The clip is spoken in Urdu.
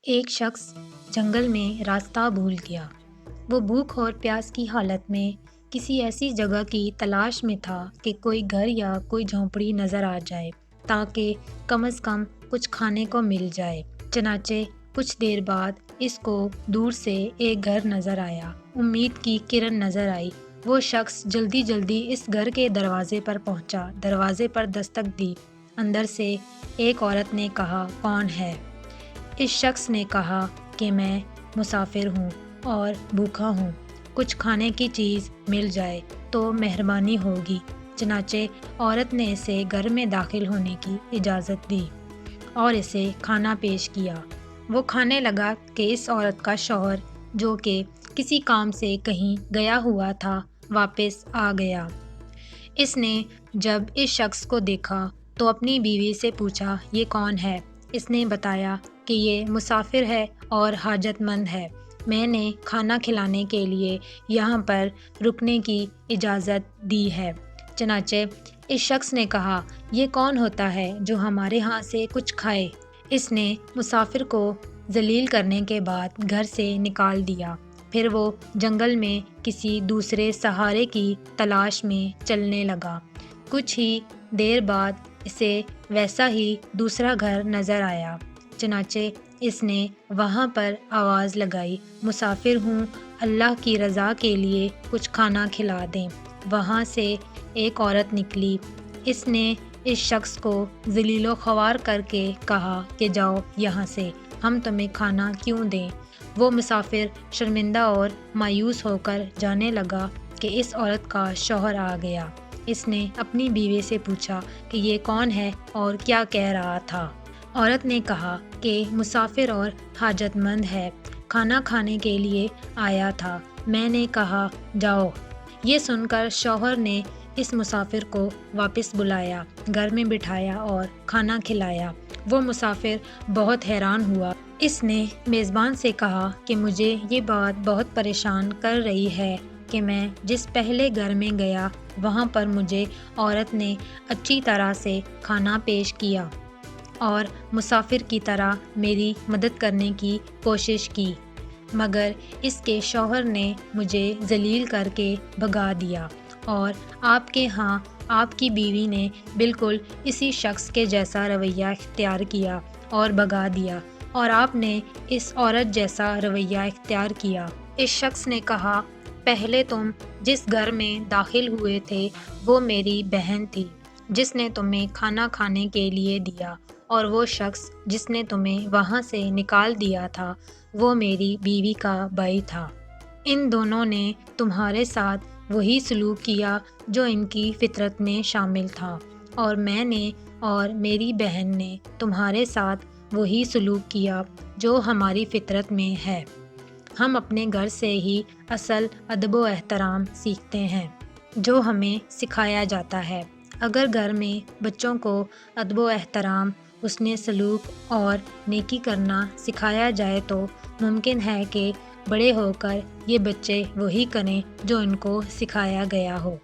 ایک شخص جنگل میں راستہ بھول گیا۔ وہ بھوک اور پیاس کی حالت میں کسی ایسی جگہ کی تلاش میں تھا کہ کوئی گھر یا کوئی جھونپڑی نظر آ جائے تاکہ کم از کم کچھ کھانے کو مل جائے۔ چنانچہ کچھ دیر بعد اس کو دور سے ایک گھر نظر آیا۔ امید کی کرن نظر آئی۔ وہ شخص جلدی جلدی اس گھر کے دروازے پر پہنچا۔ دروازے پر دستک دی۔ اندر سے ایک عورت نے کہا، "کون ہے؟" اس شخص نے کہا کہ میں مسافر ہوں اور بھوکا ہوں، کچھ کھانے کی چیز مل جائے تو مہربانی ہوگی۔ چنانچہ عورت نے اسے گھر میں داخل ہونے کی اجازت دی اور اسے کھانا پیش کیا۔ وہ کھانے لگا کہ اس عورت کا شوہر، جو کہ کسی کام سے کہیں گیا ہوا تھا، واپس آ گیا۔ اس نے جب اس شخص کو دیکھا تو اپنی بیوی سے پوچھا، "یہ کون ہے؟" اس نے بتایا کہ یہ مسافر ہے اور حاجت مند ہے۔ میں نے کھانا کھلانے کے لیے یہاں پر رکنے کی اجازت دی ہے۔ چنانچہ اس شخص نے کہا، "یہ کون ہوتا ہے جو ہمارے ہاں سے کچھ کھائے؟" اس نے مسافر کو ذلیل کرنے کے بعد گھر سے نکال دیا۔ پھر وہ جنگل میں کسی دوسرے سہارے کی تلاش میں چلنے لگا۔ کچھ ہی دیر بعد اسے ویسا ہی دوسرا گھر نظر آیا۔ چنانچہ اس نے وہاں پر آواز لگائی، "مسافر ہوں، اللہ کی رضا کے لیے کچھ کھانا کھلا دیں۔" وہاں سے ایک عورت نکلی۔ اس نے اس شخص کو ذلیل و خوار کر کے کہا کہ جاؤ یہاں سے، ہم تمہیں کھانا کیوں دیں؟ وہ مسافر شرمندہ اور مایوس ہو کر جانے لگا کہ اس عورت کا شوہر آ گیا۔ اس نے اپنی بیوی سے پوچھا کہ یہ کون ہے اور کیا کہہ رہا تھا؟ عورت نے کہا کہ مسافر اور حاجت مند ہے، کھانا کھانے کے لیے آیا تھا۔ میں نے کہا جاؤ۔ یہ سن کر شوہر نے اس مسافر کو واپس بلایا، گھر میں بٹھایا اور کھانا کھلایا۔ وہ مسافر بہت حیران ہوا۔ اس نے میزبان سے کہا کہ مجھے یہ بات بہت پریشان کر رہی ہے کہ میں جس پہلے گھر میں گیا وہاں پر مجھے عورت نے اچھی طرح سے کھانا پیش کیا اور مسافر کی طرح میری مدد کرنے کی کوشش کی، مگر اس کے شوہر نے مجھے ذلیل کر کے بھگا دیا، اور آپ کے ہاں آپ کی بیوی نے بالکل اسی شخص کے جیسا رویہ اختیار کیا اور بھگا دیا، اور آپ نے اس عورت جیسا رویہ اختیار کیا۔ اس شخص نے کہا، "پہلے تم جس گھر میں داخل ہوئے تھے وہ میری بہن تھی جس نے تمہیں کھانا کھانے کے لیے دیا، اور وہ شخص جس نے تمہیں وہاں سے نکال دیا تھا وہ میری بیوی کا بھائی تھا۔ ان دونوں نے تمہارے ساتھ وہی سلوک کیا جو ان کی فطرت میں شامل تھا، اور میں نے اور میری بہن نے تمہارے ساتھ وہی سلوک کیا جو ہماری فطرت میں ہے۔ ہم اپنے گھر سے ہی اصل ادب و احترام سیکھتے ہیں جو ہمیں سکھایا جاتا ہے۔ اگر گھر میں بچوں کو ادب و احترام، حسن سلوک اور نیکی کرنا سکھایا جائے تو ممکن ہے کہ بڑے ہو کر یہ بچے وہی کریں جو ان کو سکھایا گیا ہو۔